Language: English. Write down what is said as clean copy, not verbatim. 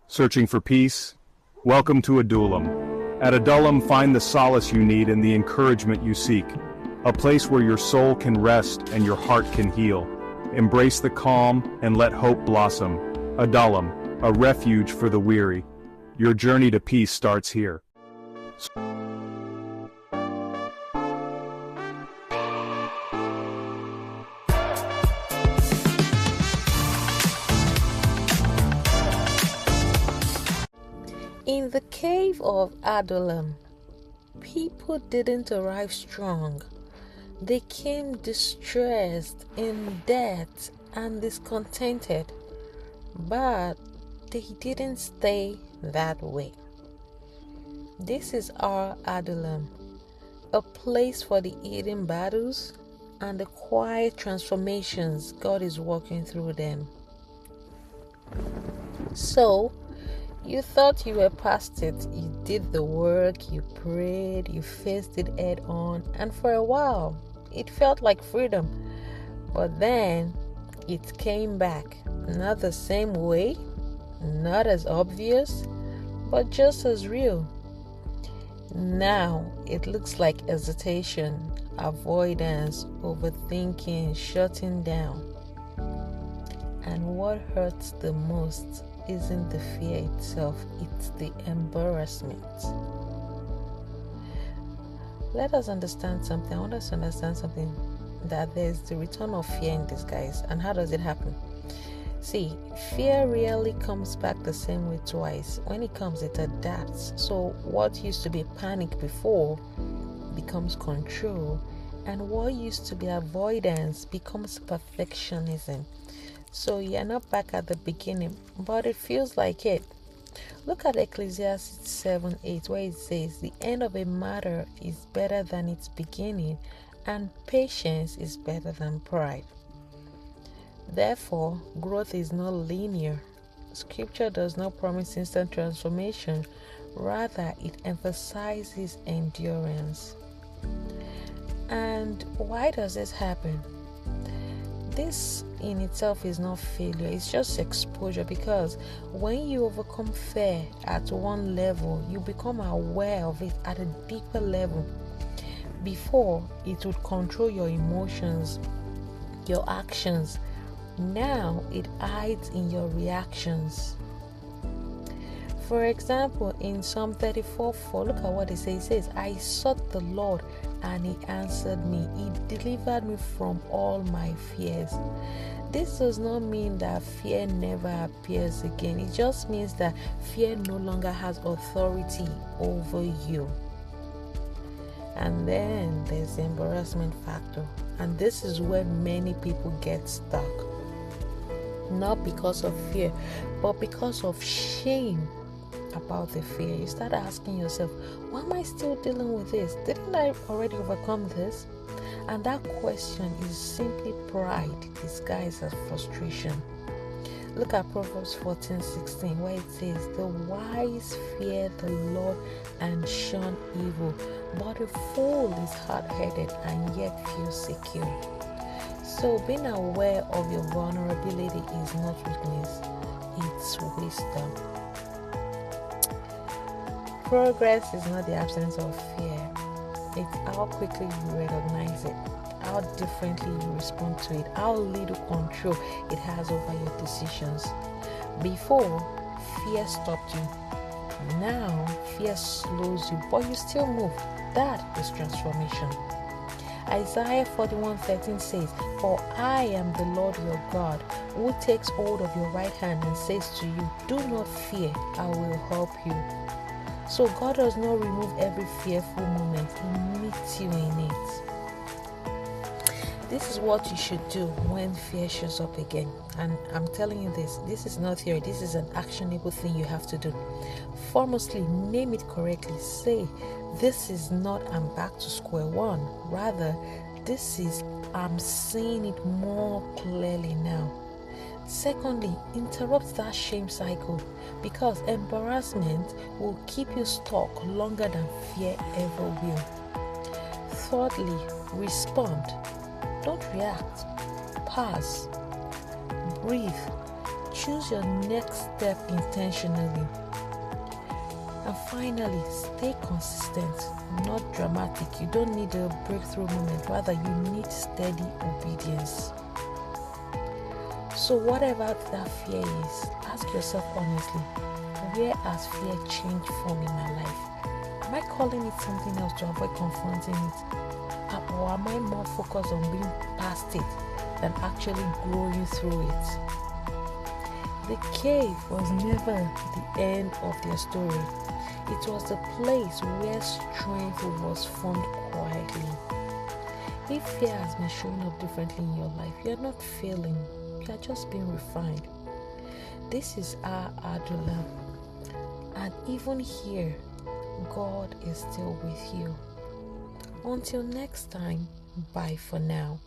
Searching for peace? Welcome to OURADULLAM. At OURADULLAM, find the solace you need and the encouragement you seek. A place where your soul can rest and your heart can heal. Embrace the calm and let hope blossom. OURADULLAM, a refuge for the weary. Your journey to peace starts here. In the cave of Adullam, people didn't arrive strong. They came distressed, in debt, and discontented. But they didn't stay that way. This is our Adullam, a place for the hidden battles and the quiet transformations God is working through them. So, you thought you were past it. You did the work, you prayed, you faced it head on, and for a while, it felt like freedom. But then, it came back. Not the same way, not as obvious, but just as real. Now, it looks like hesitation, avoidance, overthinking, shutting down. And what hurts the most isn't the fear itself, it's the embarrassment. Let us understand something. I want us to understand something, that there's the return of fear in disguise. And how does it happen? See, fear rarely comes back the same way twice. When it comes, it adapts. So what used to be panic before becomes control, and what used to be avoidance becomes perfectionism. So you're not back at the beginning, but it feels like it. Look at Ecclesiastes 7:8, where it says, "The end of a matter is better than its beginning, and patience is better than pride." Therefore, growth is not linear. Scripture does not promise instant transformation. Rather, it emphasizes endurance. And why does this happen? This in itself is not failure, it's just exposure, because when you overcome fear at one level, you become aware of it at a deeper level. Before, it would control your emotions, your actions. Now, it hides in your reactions. For example, in Psalm 34:4, look at what it says. It says, "I sought the Lord, and He answered me. He delivered me from all my fears." This does not mean that fear never appears again. It just means that fear no longer has authority over you. And then there's the embarrassment factor. And this is where many people get stuck. Not because of fear, but because of shame about the fear. You start asking yourself, why am I still dealing with this? Didn't I already overcome this? And that question is simply pride disguised as frustration. Look at Proverbs 14:16, where it says, "The wise fear the Lord and shun evil, but a fool is hard-headed and yet feels secure." So being aware of your vulnerability is not weakness, it's wisdom. Progress is not the absence of fear. It's how quickly you recognize it, how differently you respond to it, how little control it has over your decisions. Before, fear stopped you. Now, fear slows you, but you still move. That is transformation. Isaiah 41:13 says, "For I am the Lord your God, who takes hold of your right hand and says to you, 'Do not fear, I will help you.'" So God does not remove every fearful moment. He meets you in it. This is what you should do when fear shows up again. And I'm telling you this is not theory. This is an actionable thing you have to do. Foremostly, name it correctly. Say, "This is not I'm back to square one. Rather, this is I'm seeing it more clearly now." Secondly, interrupt that shame cycle, because embarrassment will keep you stuck longer than fear ever will. Thirdly, respond. Don't react. Pause. Breathe. Choose your next step intentionally. And finally, stay consistent, not dramatic. You don't need a breakthrough moment, rather you need steady obedience. So whatever that fear is, ask yourself honestly, where has fear changed form in my life? Am I calling it something else to avoid confronting it? Or am I more focused on being past it than actually growing through it? The cave was never the end of their story. It was the place where strength was formed quietly. If fear has been showing up differently in your life, you are not failing. You are just being refined. This is OURADULLAM. And even here, God is still with you. Until next time, bye for now.